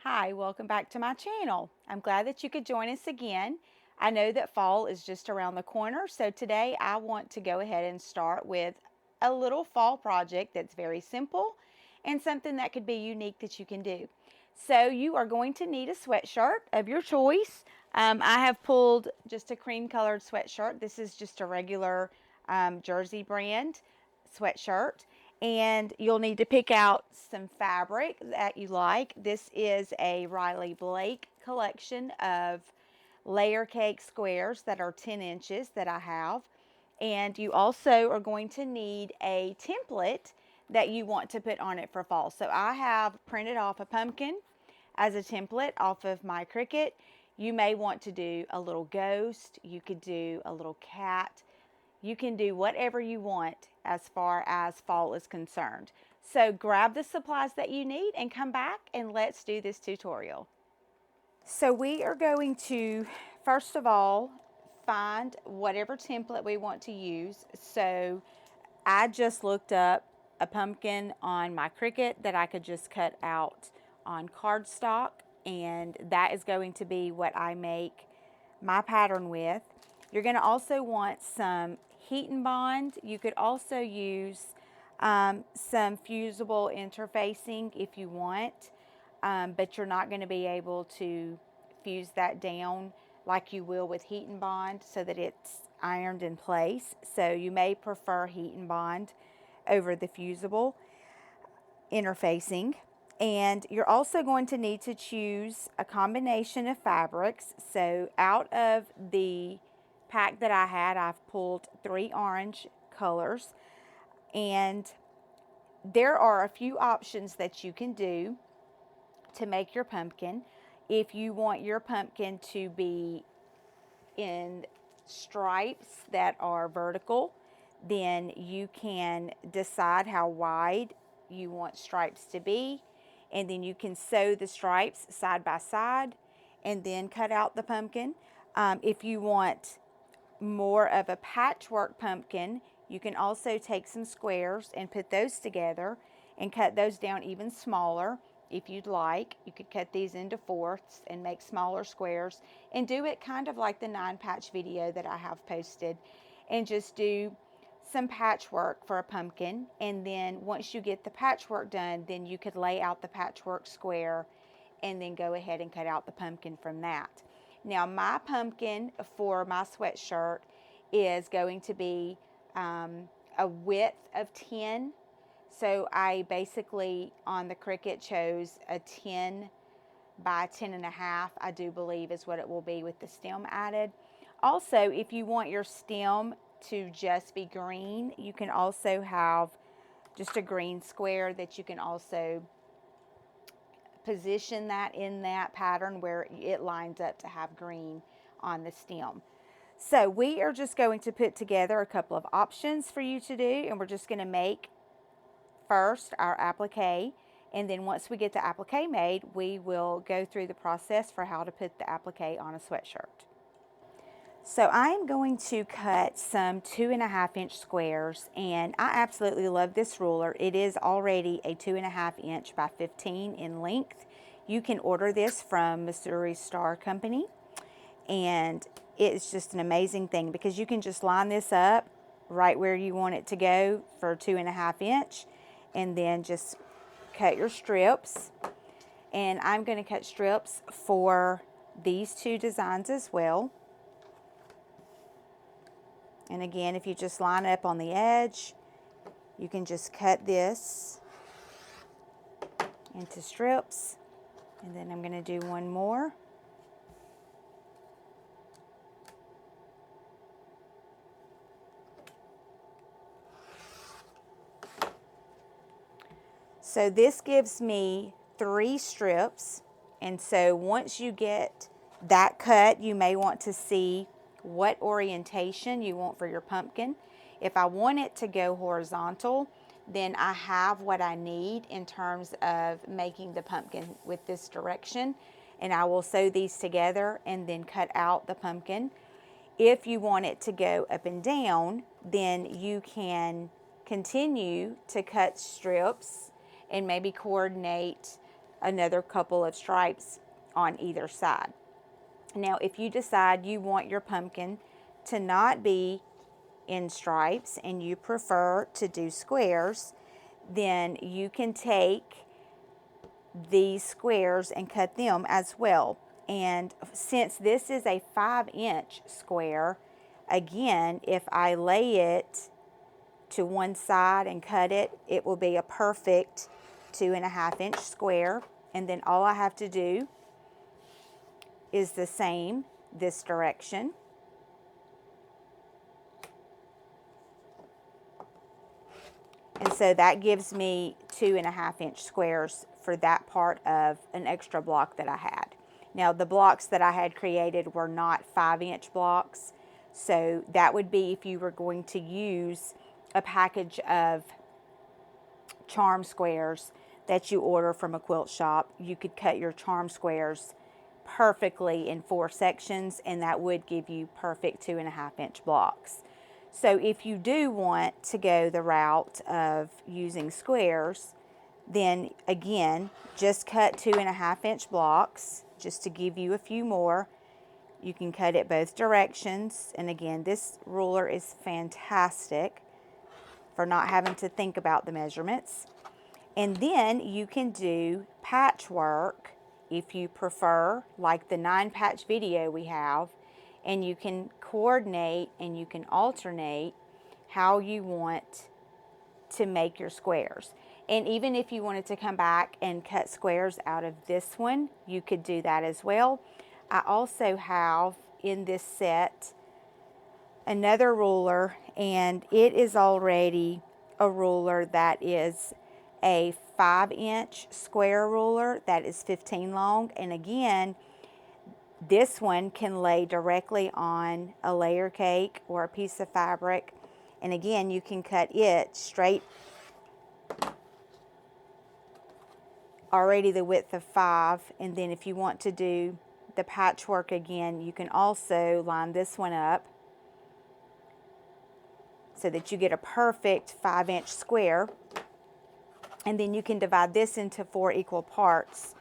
Hi, welcome back to my channel. I'm glad that you could join us again. I know that fall is just around the corner, so today I want to go ahead and start with a little fall project that's very simple and something that could be unique that you can do. So you are going to need a sweatshirt of your choice. I have pulled just a cream colored sweatshirt. This is just a regular jersey brand sweatshirt, and you'll need to pick out some fabric that you like. This is a Riley Blake collection of layer cake squares that are 10 inches that I have. And you also are going to need a template that you want to put on it for fall. So I have printed off a pumpkin as a template off of my Cricut. You may want to do a little ghost, you could do a little cat, you can do whatever you want as far as fall is concerned. So grab the supplies that you need and come back and let's do this tutorial. So we are going to, first of all, find whatever template we want to use. So I just looked up a pumpkin on my Cricut that I could just cut out on cardstock, and that is going to be what I make my pattern with. You're going to also want some heat and bond. You could also use some fusible interfacing if you want, but you're not going to be able to fuse that down like you will with heat and bond so that it's ironed in place. So you may prefer heat and bond over the fusible interfacing. And you're also going to need to choose a combination of fabrics. So out of the pack that I had, I've pulled 3 orange colors, and there are a few options that you can do to make your pumpkin. If you want your pumpkin to be in stripes that are vertical, then you can decide how wide you want stripes to be, and then you can sew the stripes side by side and then cut out the pumpkin. If you want more of a patchwork pumpkin, you can also take some squares and put those together and cut those down even smaller. If you'd like, you could cut these into fourths and make smaller squares and do it kind of like the 9-patch video that I have posted, and just do some patchwork for a pumpkin. And then once you get the patchwork done, then you could lay out the patchwork square and then go ahead and cut out the pumpkin from that. Now my pumpkin for my sweatshirt is going to be a width of 10. So I basically on the Cricut chose a 10 by 10 and a half, I do believe is what it will be with the stem added. Also, if you want your stem to just be green, you can also have just a green square that you can also position that in that pattern where it lines up to have green on the stem. So we are just going to put together a couple of options for you to do, and we're just going to make first our applique, and then once we get the applique made, we will go through the process for how to put the applique on a sweatshirt. So I am going to cut some 2.5-inch squares, and I absolutely love this ruler. It is already a 2.5-inch by 15 in length. You can order this from Missouri Star Company, and it's just an amazing thing because you can just line this up right where you want it to go for 2.5-inch, and then just cut your strips. And I'm going to cut strips for these 2 designs as well. And again, if you just line up on the edge, you can just cut this into strips. And then I'm going to do one more. So this gives me 3 strips. And so once you get that cut, you may want to see what orientation you want for your pumpkin. If I want it to go horizontal, then I have what I need in terms of making the pumpkin with this direction, and I will sew these together and then cut out the pumpkin. If you want it to go up and down, then you can continue to cut strips and maybe coordinate another couple of stripes on either side. Now, if you decide you want your pumpkin to not be in stripes and you prefer to do squares, then you can take these squares and cut them as well. And since this is a 5-inch square, again, if I lay it to one side and cut it, it will be a perfect 2.5-inch square. And then all I have to do is the same this direction. And so that gives me 2.5-inch squares for that part of an extra block that I had. Now, the blocks that I had created were not 5-inch blocks. So that would be if you were going to use a package of charm squares that you order from a quilt shop. You could cut your charm squares perfectly in 4 sections, and that would give you perfect 2.5-inch blocks. So if you do want to go the route of using squares, then again, just cut 2.5-inch blocks just to give you a few more. You can cut it both directions. And again, this ruler is fantastic for not having to think about the measurements. And then you can do patchwork if you prefer, like the 9-patch video we have, and you can coordinate and you can alternate how you want to make your squares. And even if you wanted to come back and cut squares out of this one, you could do that as well. I also have in this set another ruler, and it is already a ruler that is a 5-inch square ruler that is 15 long. And again, this one can lay directly on a layer cake or a piece of fabric. And again, you can cut it straight, already the width of 5. And then if you want to do the patchwork again, you can also line this one up so that you get a perfect 5-inch square. And then you can divide this into 4 equal parts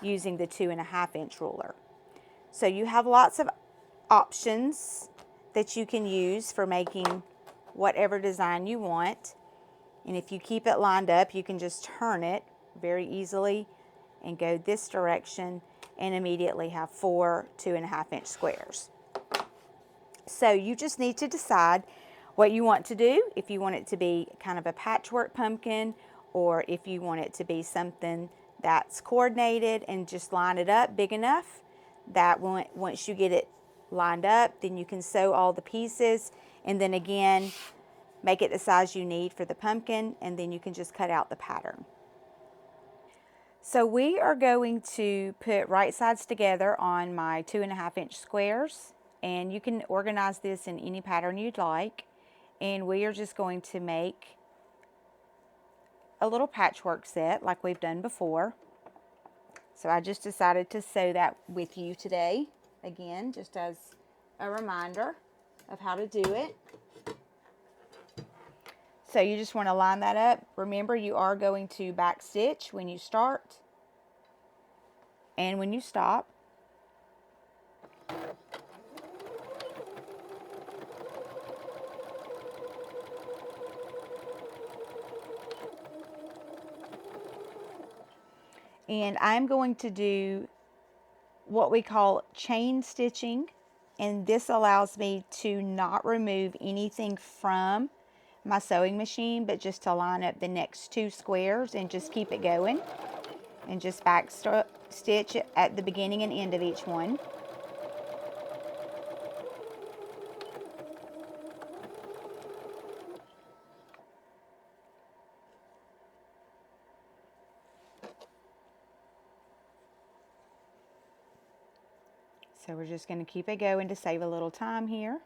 using the 2.5-inch ruler. So you have lots of options that you can use for making whatever design you want. And if you keep it lined up, you can just turn it very easily and go this direction and immediately have 4 2.5-inch squares. So you just need to decide what you want to do, if you want it to be kind of a patchwork pumpkin, or if you want it to be something that's coordinated, and just line it up big enough that once you get it lined up, then you can sew all the pieces, and then again make it the size you need for the pumpkin, and then you can just cut out the pattern. So we are going to put right sides together on my 2.5-inch squares, and you can organize this in any pattern you'd like. And we are just going to make a little patchwork set like we've done before. So I just decided to sew that with you today, again, just as a reminder of how to do it. So you just want to line that up. Remember, you are going to back stitch when you start and when you stop. And I'm going to do what we call chain stitching, and this allows me to not remove anything from my sewing machine, but just to line up the next 2 squares and just keep it going, and just back stitch at the beginning and end of each one. So we're just going to keep it going to save a little time here.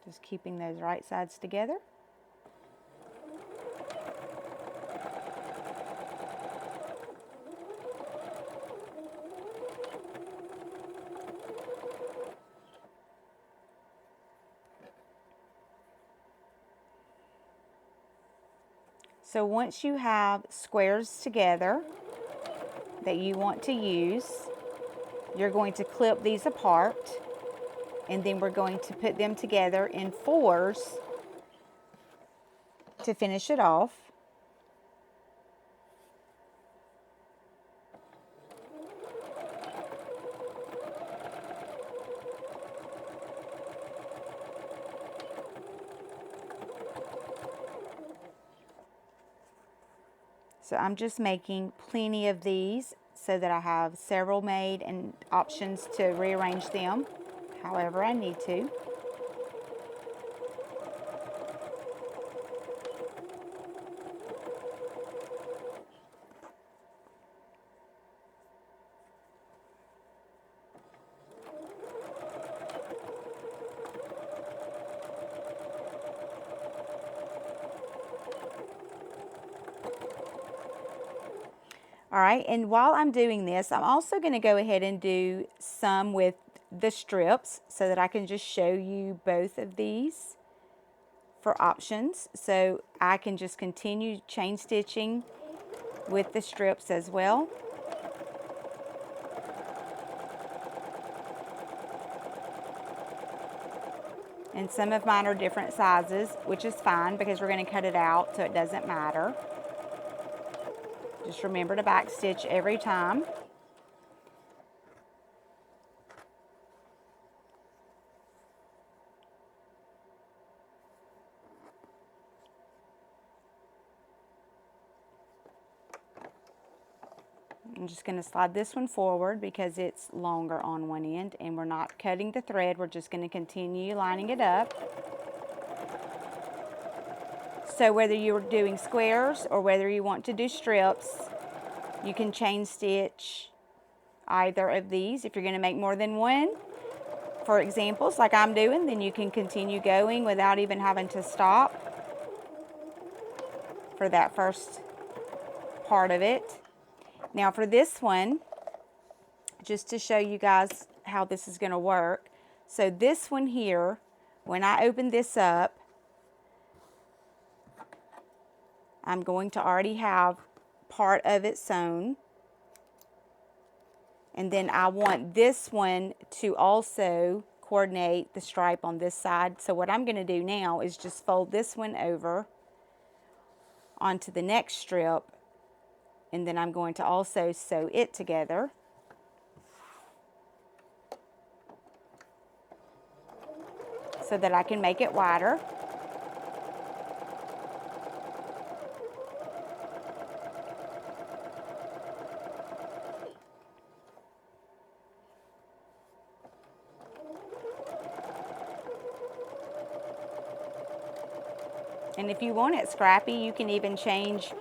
Just keeping those right sides together. So once you have squares together that you want to use, you're going to clip these apart, and then we're going to put them together in fours to finish it off. So I'm just making plenty of these so that I have several made and options to rearrange them however I need to. All right, and while I'm doing this, I'm also going to go ahead and do some with the strips so that I can just show you both of these for options. So I can just continue chain stitching with the strips as well. And some of mine are different sizes, which is fine because we're going to cut it out so it doesn't matter. Just remember to back stitch every time. I'm just going to slide this one forward because it's longer on one end, and we're not cutting the thread. We're just going to continue lining it up. So whether you're doing squares or whether you want to do strips, you can chain stitch either of these. If you're going to make more than one, for examples like I'm doing, then you can continue going without even having to stop for that first part of it. Now for this one, just to show you guys how this is going to work. So this one here, when I open this up, I'm going to already have part of it sewn. And then I want this one to also coordinate the stripe on this side. So what I'm going to do now is just fold this one over onto the next strip, and then I'm going to also sew it together. So that I can make it wider. And if you want it scrappy, you can even change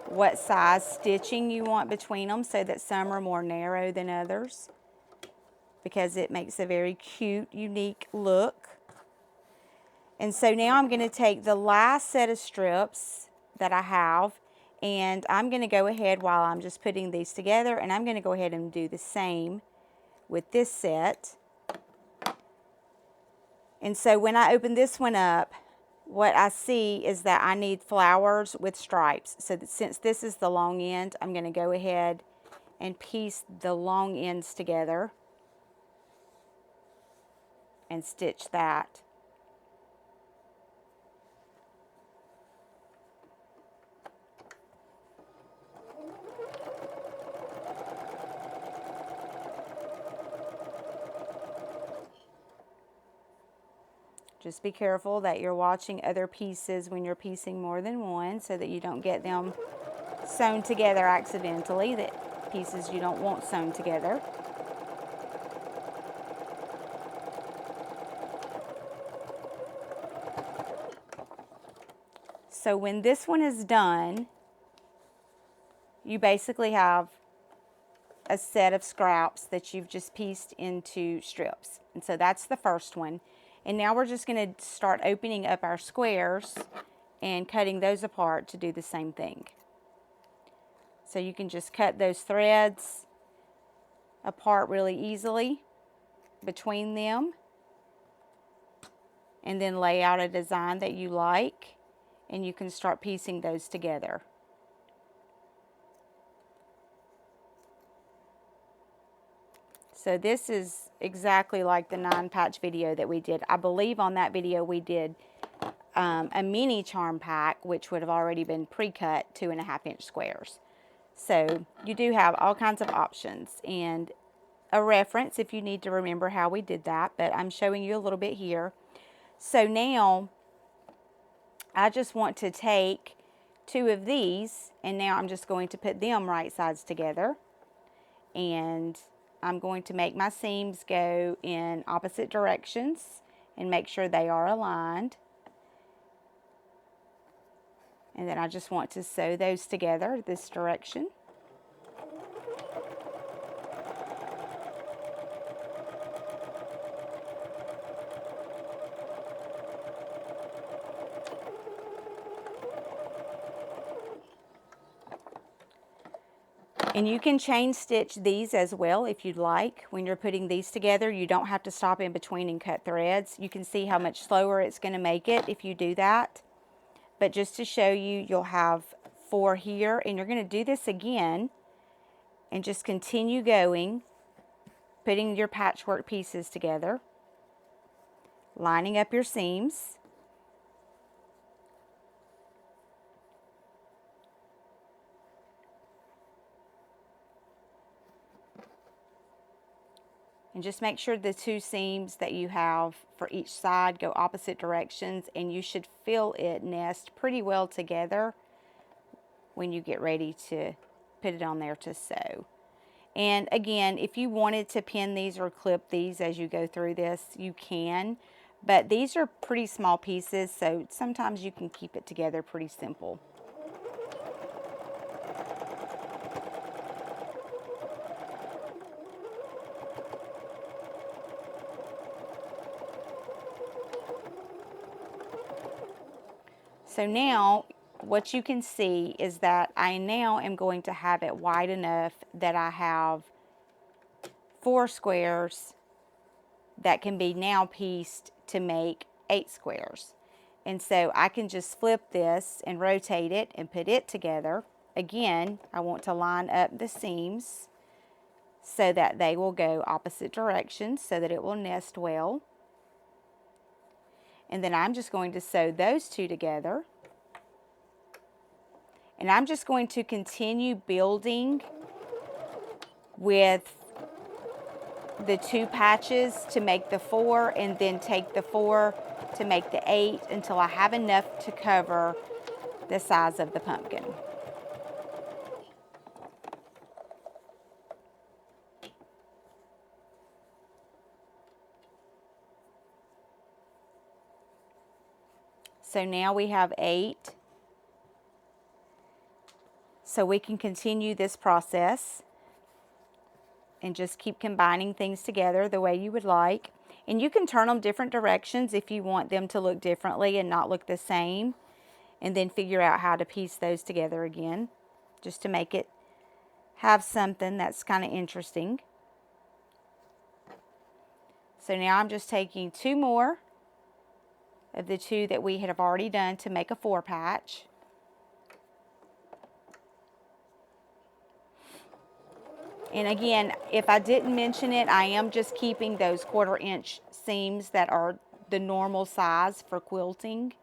what size stitching you want between them so that some are more narrow than others, because it makes a very cute, unique look. And so now I'm going to take the last set of strips that I have, and I'm going to go ahead while I'm just putting these together, and I'm going to go ahead and do the same with this set. And so when I open this one up, what I see is that I need flowers with stripes. So that since this is the long end, I'm going to go ahead and piece the long ends together and stitch that. Just be careful that you're watching other pieces when you're piecing more than one so that you don't get them sewn together accidentally, that pieces you don't want sewn together. So when this one is done, you basically have a set of scraps that you've just pieced into strips. And so that's the first one. And now we're just going to start opening up our squares and cutting those apart to do the same thing. So you can just cut those threads apart really easily between them, and then lay out a design that you like. and you can start piecing those together. So this is exactly like the 9-patch video that we did. I believe on that video we did a mini charm pack, which would have already been pre-cut 2.5-inch squares. So you do have all kinds of options and a reference if you need to remember how we did that, but I'm showing you a little bit here. So now I just want to take 2 of these, and now I'm just going to put them right sides together, and I'm going to make my seams go in opposite directions and make sure they are aligned. And then I just want to sew those together this direction. And you can chain stitch these as well if you'd like. When you're putting these together, you don't have to stop in between and cut threads. You can see how much slower it's going to make it if you do that. But just to show you, you'll have 4 here, and you're going to do this again and just continue going, putting your patchwork pieces together, lining up your seams. And just make sure the 2 seams that you have for each side go opposite directions, and you should feel it nest pretty well together when you get ready to put it on there to sew. And again, if you wanted to pin these or clip these as you go through this, you can. But these are pretty small pieces, so sometimes you can keep it together pretty simple. So now what you can see is that I now am going to have it wide enough that I have 4 squares that can be now pieced to make 8 squares. And so I can just flip this and rotate it and put it together. Again, I want to line up the seams so that they will go opposite directions so that it will nest well. And then I'm just going to sew those 2 together. And I'm just going to continue building with the 2 patches to make the 4, and then take the 4 to make the 8 until I have enough to cover the size of the pumpkin. So now we have 8. So we can continue this process and just keep combining things together the way you would like. And you can turn them different directions if you want them to look differently and not look the same. And then figure out how to piece those together again, just to make it have something that's kind of interesting. So now I'm just taking 2 more of the 2 that we have already done to make a 4 patch. And again, if I didn't mention it, I am just keeping those 1/4 inch seams that are the normal size for quilting.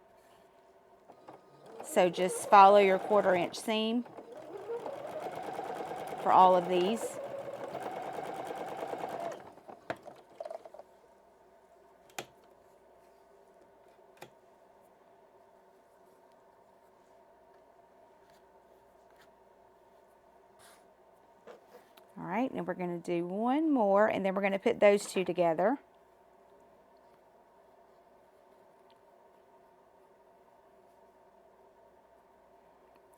So just follow your 1/4 inch seam for all of these. All right, and we're going to do 1 more, and then we're going to put those 2 together.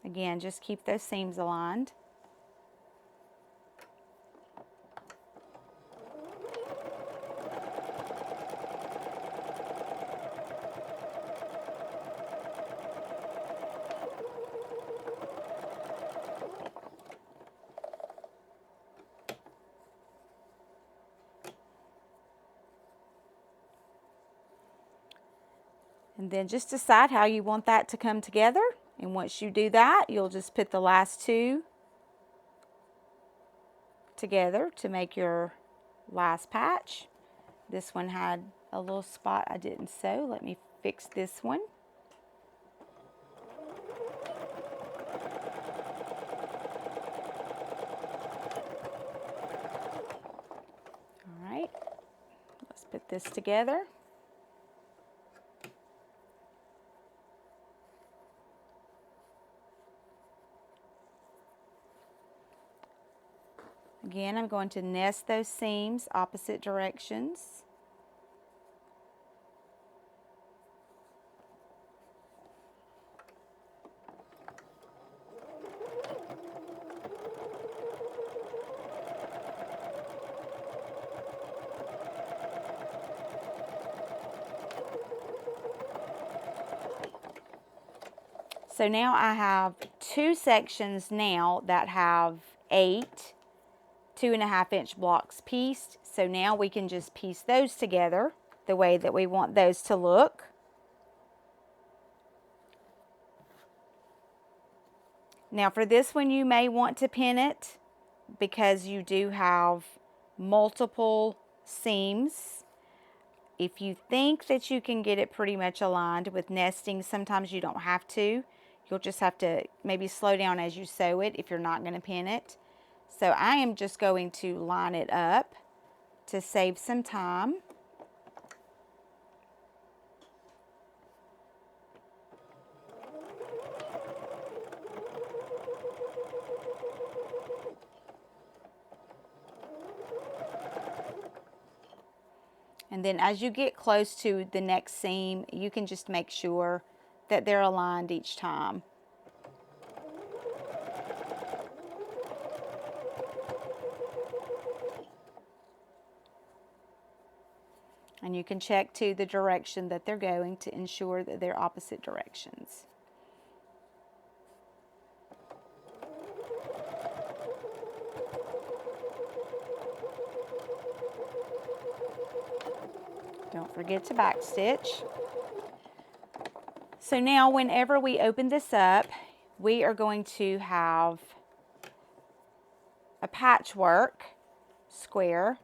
Again, just keep those seams aligned. And then just decide how you want that to come together. And once you do that, you'll just put the last two together to make your last patch. This one had a little spot I didn't sew. Let me fix this one. All right, let's put this together. Again, I'm going to nest those seams opposite directions. So now I have two sections now that have 8 2.5-inch blocks pieced. So now we can just piece those together the way that we want those to look. Now for this one, you may want to pin it because you do have multiple seams. If you think that you can get it pretty much aligned with nesting, sometimes you don't have to. You'll just have to maybe slow down as you sew it if you're not going to pin it. So I am just going to line it up to save some time. And then as you get close to the next seam, you can just make sure that they're aligned each time. And you can check to the direction that they're going to ensure that they're opposite directions. Don't forget to backstitch. So now whenever we open this up, we are going to have a patchwork square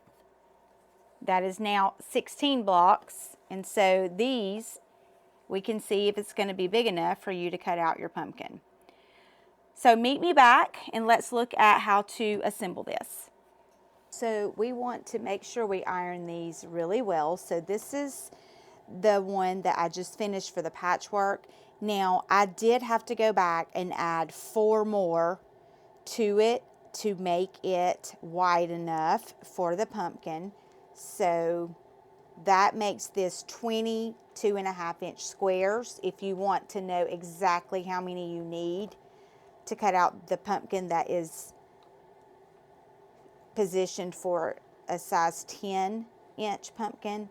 that is now 16 blocks, and so these we can see if it's going to be big enough for you to cut out your pumpkin. So meet me back and let's look at how to assemble this. So we want to make sure we iron these really well. So this is the one that I just finished for the patchwork. Now I did have to go back and add 4 more to it to make it wide enough for the pumpkin. So that makes this 20 2.5-inch squares. If you want to know exactly how many you need to cut out the pumpkin that is positioned for a size 10-inch pumpkin,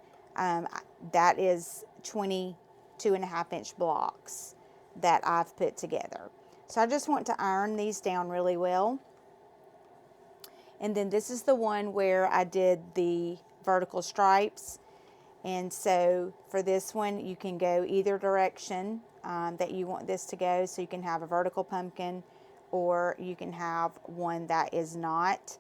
that is 20 2.5-inch blocks that I've put together. So I just want to iron these down really well. And then this is the one where I did the vertical stripes. And so for this one, you can go either direction that you want this to go. So you can have a vertical pumpkin, or you can have one that is not.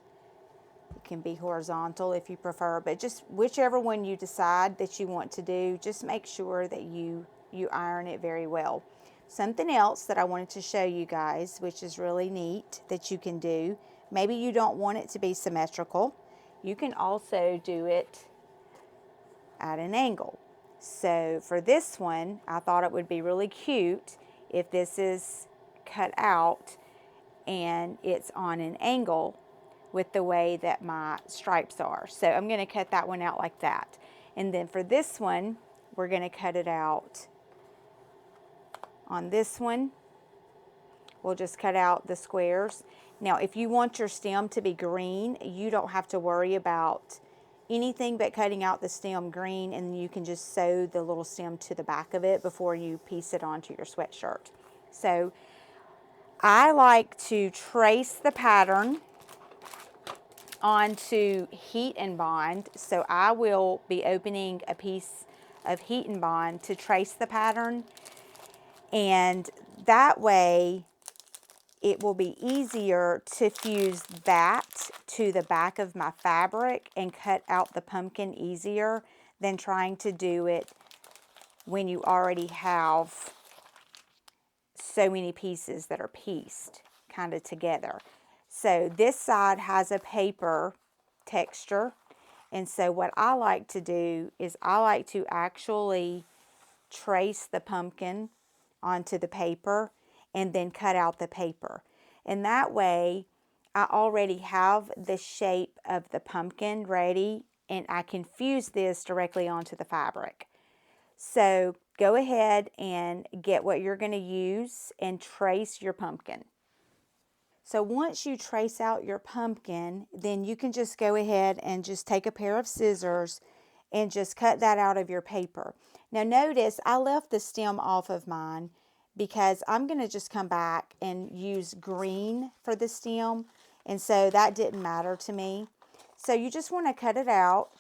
It can be horizontal if you prefer, but just whichever one you decide that you want to do, just make sure that you iron it very well. Something else that I wanted to show you guys, which is really neat, that you can do. Maybe you don't want it to be symmetrical. You can also do it at an angle. So for this one, I thought it would be really cute if this is cut out and it's on an angle with the way that my stripes are. So I'm going to cut that one out like that. And then for this one, we're going to cut it out on this one. We'll just cut out the squares. Now, if you want your stem to be green, you don't have to worry about anything but cutting out the stem green, and you can just sew the little stem to the back of it before you piece it onto your sweatshirt. So I like to trace the pattern onto heat and bond. So I will be opening a piece of heat and bond to trace the pattern, and that way it will be easier to fuse that to the back of my fabric and cut out the pumpkin easier than trying to do it when you already have so many pieces that are pieced kind of together. So this side has a paper texture, and so what I like to do is I like to actually trace the pumpkin onto the paper and then cut out the paper. And that way I already have the shape of the pumpkin ready, and I can fuse this directly onto the fabric. So go ahead and get what you're going to use and trace your pumpkin. So once you trace out your pumpkin, then you can just go ahead and just take a pair of scissors and just cut that out of your paper. Now notice I left the stem off of mine because I'm going to just come back and use green for the stem, and so that didn't matter to me. So you just want to cut it out,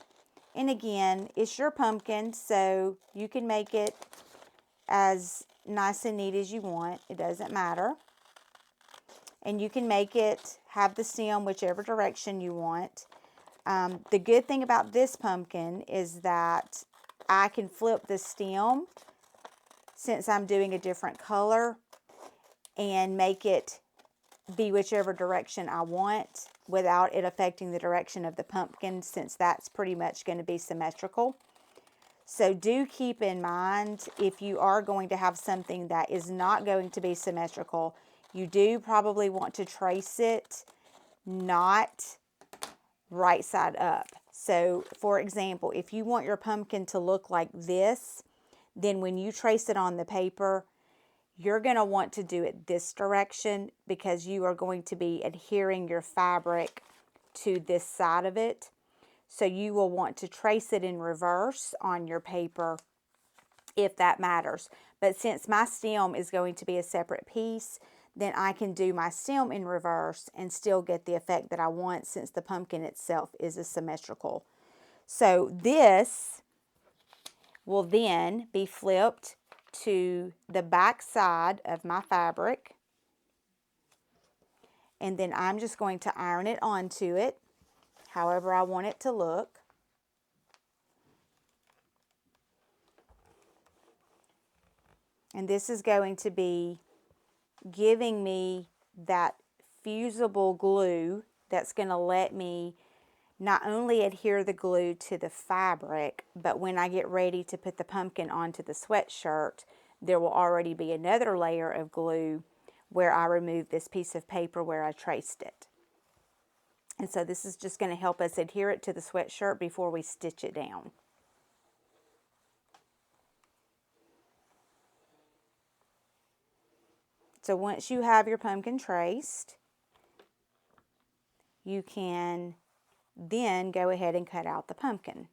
and again, it's your pumpkin, so you can make it as nice and neat as you want. It doesn't matter. And you can make it have the stem whichever direction you want. The good thing about this pumpkin is that I can flip the stem since I'm doing a different color and make it be whichever direction I want without it affecting the direction of the pumpkin, since that's pretty much going to be symmetrical. So do keep in mind, if you are going to have something that is not going to be symmetrical, you do probably want to trace it not right side up. So for example, if you want your pumpkin to look like this, then when you trace it on the paper, you're going to want to do it this direction because you are going to be adhering your fabric to this side of it. So you will want to trace it in reverse on your paper if that matters. But since my stem is going to be a separate piece, then I can do my stem in reverse and still get the effect that I want, since the pumpkin itself is asymmetrical. So this will then be flipped to the back side of my fabric, and then I'm just going to iron it onto it however I want it to look. And this is going to be giving me that fusible glue that's going to let me not only adhere the glue to the fabric, but when I get ready to put the pumpkin onto the sweatshirt, there will already be another layer of glue where I remove this piece of paper where I traced it. And so this is just going to help us adhere it to the sweatshirt before we stitch it down. So once you have your pumpkin traced, you can then go ahead and cut out the pumpkin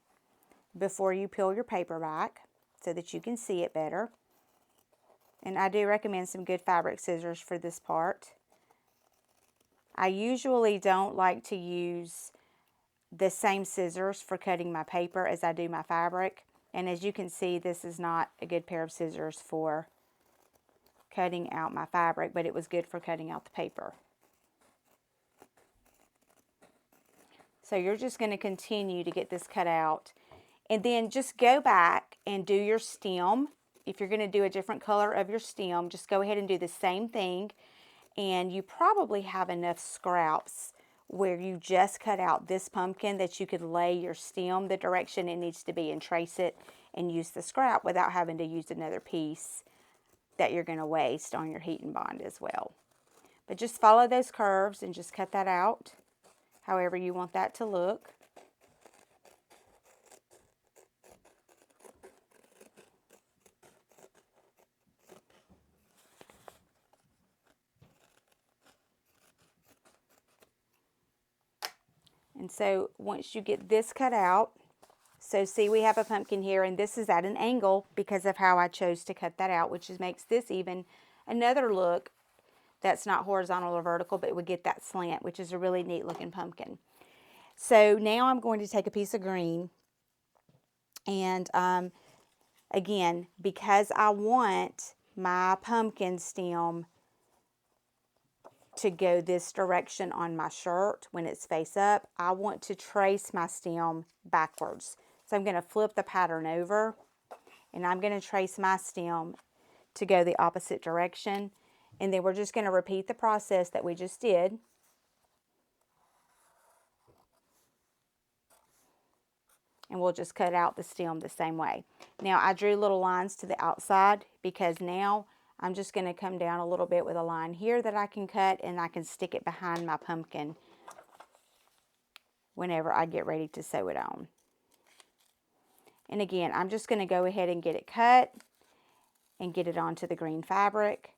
before you peel your paper back so that you can see it better. And I do recommend some good fabric scissors for this part. I usually don't like to use the same scissors for cutting my paper as I do my fabric. And as you can see, this is not a good pair of scissors for cutting out my fabric, but it was good for cutting out the paper. So you're just going to continue to get this cut out, and then just go back and do your stem. If you're going to do a different color of your stem, just go ahead and do the same thing. And you probably have enough scraps where you just cut out this pumpkin that you could lay your stem the direction it needs to be and trace it and use the scrap without having to use another piece that you're going to waste on your heat and bond as well. But just follow those curves and just cut that out however you want that to look. And so once you get this cut out, so see, we have a pumpkin here, and this is at an angle because of how I chose to cut that out, which makes this even another look that's not horizontal or vertical, but it would get that slant, which is a really neat looking pumpkin. So now I'm going to take a piece of green, and Again, because I want my pumpkin stem to go this direction on my shirt when it's face up, I want to trace my stem backwards. So I'm going to flip the pattern over, and I'm going to trace my stem to go the opposite direction. And then we're just going to repeat the process that we just did. And we'll just cut out the stem the same way. Now I drew little lines to the outside because now I'm just going to come down a little bit with a line here that I can cut, and I can stick it behind my pumpkin whenever I get ready to sew it on. And again, I'm just going to go ahead and get it cut and get it onto the green fabric.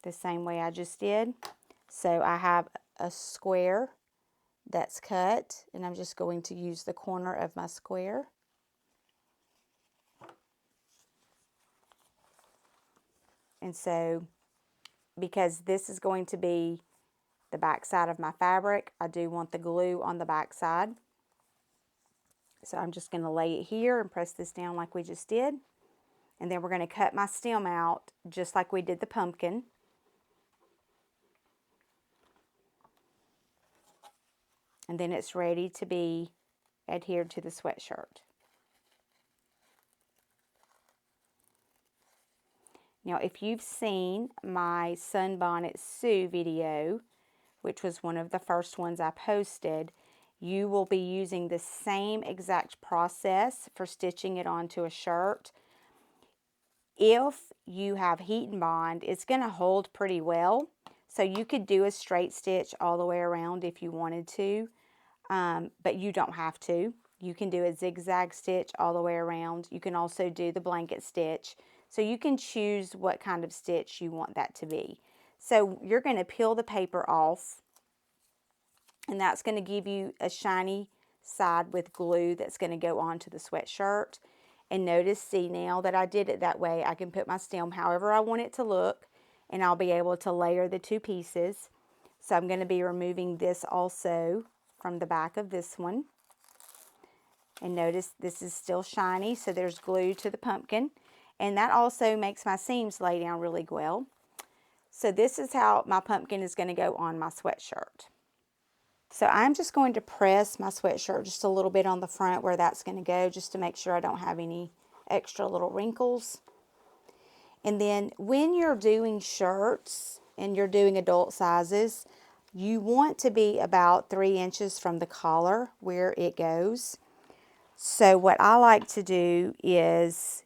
The same way I just did. So I have a square that's cut, and I'm just going to use the corner of my square. And so, because this is going to be the back side of my fabric, I do want the glue on the back side. So I'm just going to lay it here and press this down like we just did. And then we're going to cut my stem out just like we did the pumpkin. And then it's ready to be adhered to the sweatshirt. Now, if you've seen my Sunbonnet Sue video, which was one of the first ones I posted, you will be using the same exact process for stitching it onto a shirt. If you have heat and bond, it's going to hold pretty well. So you could do a straight stitch all the way around if you wanted to. But you don't have to. You can do a zigzag stitch all the way around. You can also do the blanket stitch. So you can choose what kind of stitch you want that to be. So you're going to peel the paper off, and that's going to give you a shiny side with glue that's going to go onto the sweatshirt. And notice, see, now that I did it that way, I can put my stem however I want it to look, and I'll be able to layer the two pieces. So I'm going to be removing this also from the back of this one. And notice this is still shiny, so there's glue to the pumpkin. And that also makes my seams lay down really well. So this is how my pumpkin is going to go on my sweatshirt. So I'm just going to press my sweatshirt just a little bit on the front where that's going to go, just to make sure I don't have any extra little wrinkles. And then when you're doing shirts and you're doing adult sizes, you want to be about 3 inches from the collar where it goes. So what I like to do is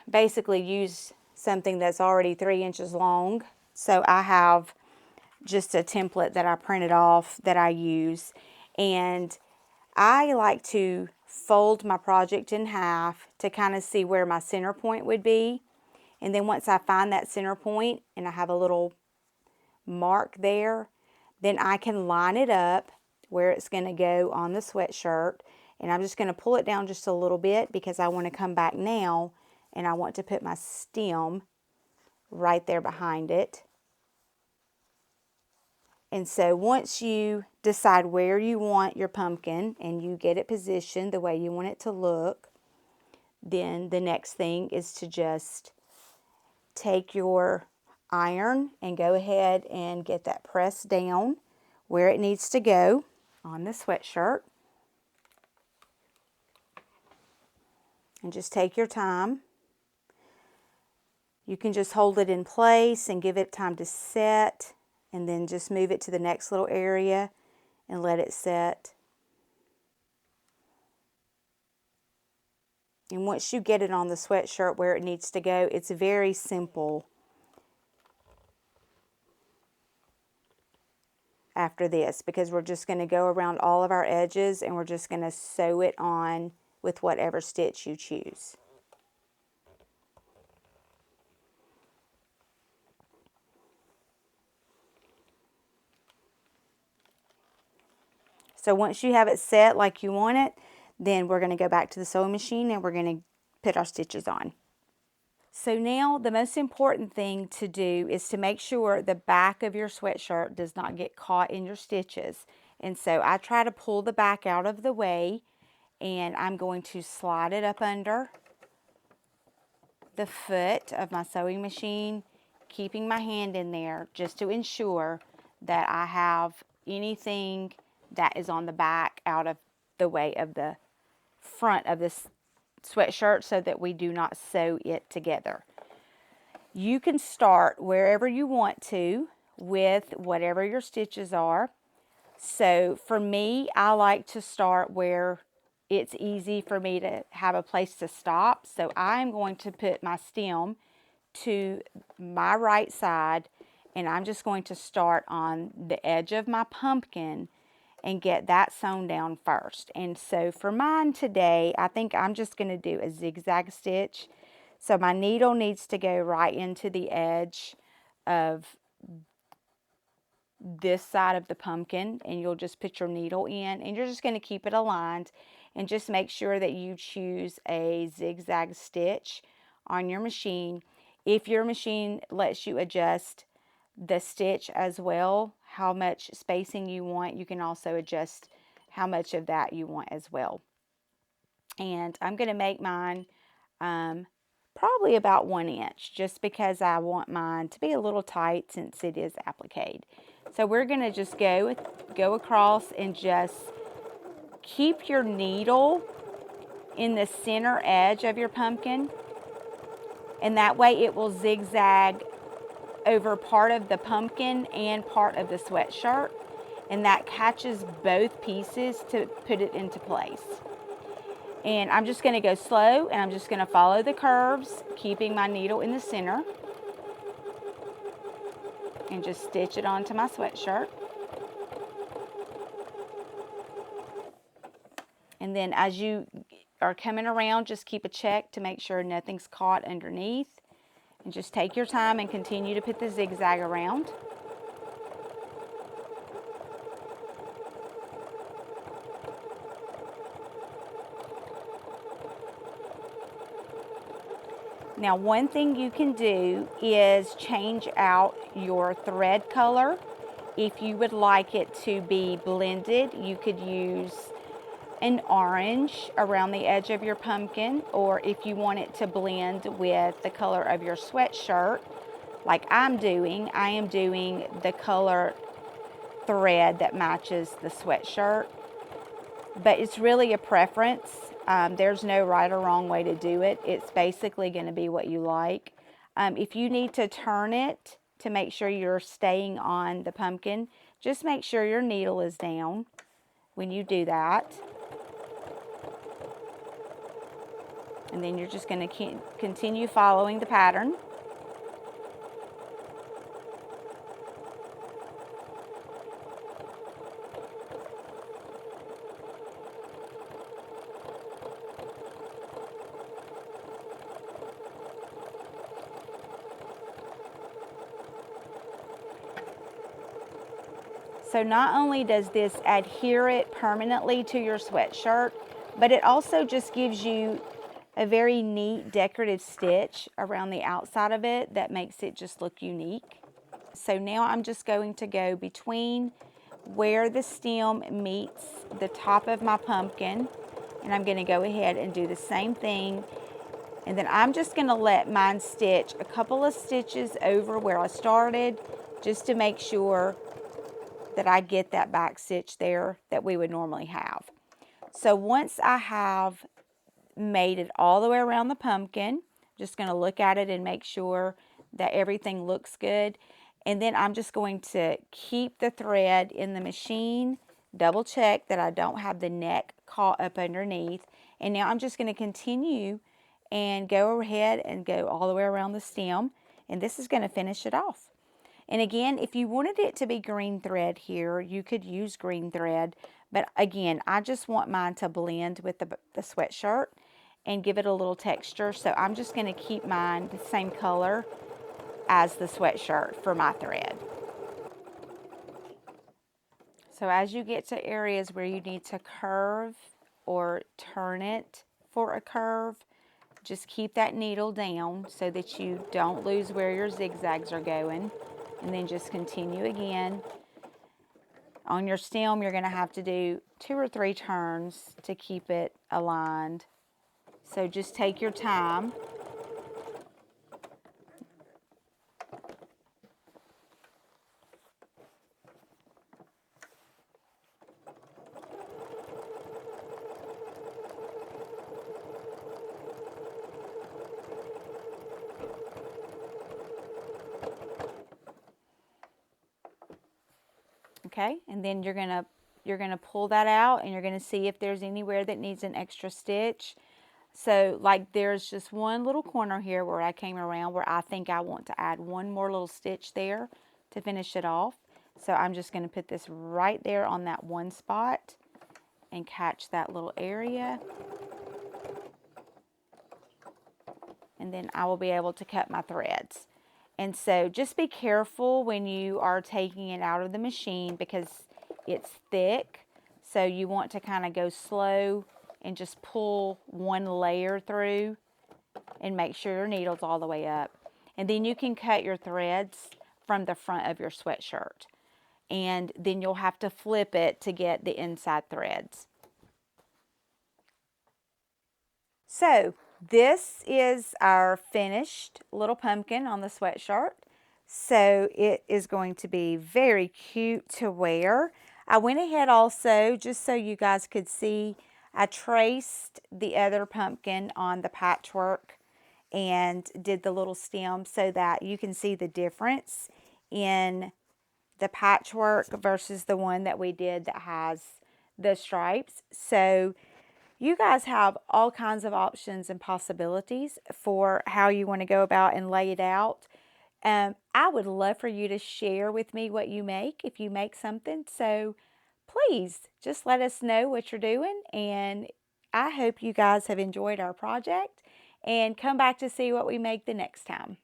basically use something that's already 3 inches long. So I have just a template that I printed off that I use. And I like to fold my project in half to kind of see where my center point would be. And then once I find that center point and I have a little mark there, then I can line it up where it's going to go on the sweatshirt. And I'm just going to pull it down just a little bit because I want to come back now and I want to put my stem right there behind it. And so once you decide where you want your pumpkin and you get it positioned the way you want it to look, then the next thing is to just take your iron and go ahead and get that pressed down where it needs to go on the sweatshirt. And just take your time. You can just hold it in place and give it time to set, and then just move it to the next little area and let it set. And once you get it on the sweatshirt where it needs to go, it's very simple after this, because we're just going to go around all of our edges and we're just going to sew it on with whatever stitch you choose. So once you have it set like you want it, then we're going to go back to the sewing machine and we're going to put our stitches on. So now the most important thing to do is to make sure the back of your sweatshirt does not get caught in your stitches. And so I try to pull the back out of the way, and I'm going to slide it up under the foot of my sewing machine, keeping my hand in there just to ensure that I have anything that is on the back out of the way of the front of this sweatshirt so that we do not sew it together. You can start wherever you want to with whatever your stitches are. So for me, I like to start where it's easy for me to have a place to stop. So I'm going to put my stem to my right side, and I'm just going to start on the edge of my pumpkin and get that sewn down first. And so for mine today, I think I'm just going to do a zigzag stitch. So my needle needs to go right into the edge of this side of the pumpkin, and you'll just put your needle in, and you're just going to keep it aligned, and just make sure that you choose a zigzag stitch on your machine. If your machine lets you adjust the stitch as well, how much spacing you want, you can also adjust how much of that you want as well. And I'm going to make mine probably about 1 inch, just because I want mine to be a little tight since it is appliqué. So we're going to just go across and just keep your needle in the center edge of your pumpkin, and that way it will zigzag over part of the pumpkin and part of the sweatshirt, and that catches both pieces to put it into place. And I'm just going to go slow, and I'm just going to follow the curves, keeping my needle in the center, and just stitch it onto my sweatshirt. And then as you are coming around, just keep a check to make sure nothing's caught underneath. And just take your time and continue to put the zigzag around. Now, one thing you can do is change out your thread color. If you would like it to be blended, you could use an orange around the edge of your pumpkin, or if you want it to blend with the color of your sweatshirt, like I am doing the color thread that matches the sweatshirt. But it's really a preference. There's no right or wrong way to do it. It's basically going to be what you like. If you need to turn it to make sure you're staying on the pumpkin, just make sure your needle is down when you do that. And then you're just going to continue following the pattern. So not only does this adhere it permanently to your sweatshirt, but it also just gives you a very neat decorative stitch around the outside of it that makes it just look unique. So now I'm just going to go between where the stem meets the top of my pumpkin, and I'm going to go ahead and do the same thing. And then I'm just going to let mine stitch a couple of stitches over where I started, just to make sure that I get that back stitch there that we would normally have. So once I have made it all the way around the pumpkin, just going to look at it and make sure that everything looks good. And then I'm just going to keep the thread in the machine, double check that I don't have the neck caught up underneath. And now I'm just going to continue and go ahead and go all the way around the stem. And this is going to finish it off. And again, if you wanted it to be green thread here, you could use green thread. But again, I just want mine to blend with the sweatshirt and give it a little texture. So I'm just going to keep mine the same color as the sweatshirt for my thread. So as you get to areas where you need to curve or turn it for a curve, just keep that needle down so that you don't lose where your zigzags are going. And then just continue again. On your stem, you're going to have to do 2 or 3 turns to keep it aligned. So just take your time. Okay, and then you're gonna pull that out, and you're gonna see if there's anywhere that needs an extra stitch. So like there's just one little corner here where I came around where I think I want to add one more little stitch there to finish it off. So I'm just going to put this right there on that one spot and catch that little area. And then I will be able to cut my threads. And so just be careful when you are taking it out of the machine because it's thick. So you want to kind of go slow and just pull one layer through and make sure your needle's all the way up. And then you can cut your threads from the front of your sweatshirt. And then you'll have to flip it to get the inside threads. So this is our finished little pumpkin on the sweatshirt. So it is going to be very cute to wear. I went ahead also, just so you guys could see, I traced the other pumpkin on the patchwork and did the little stem so that you can see the difference in the patchwork versus the one that we did that has the stripes. So you guys have all kinds of options and possibilities for how you want to go about and lay it out. I would love for you to share with me what you make if you make something. So please just let us know what you're doing. And I hope you guys have enjoyed our project and come back to see what we make the next time.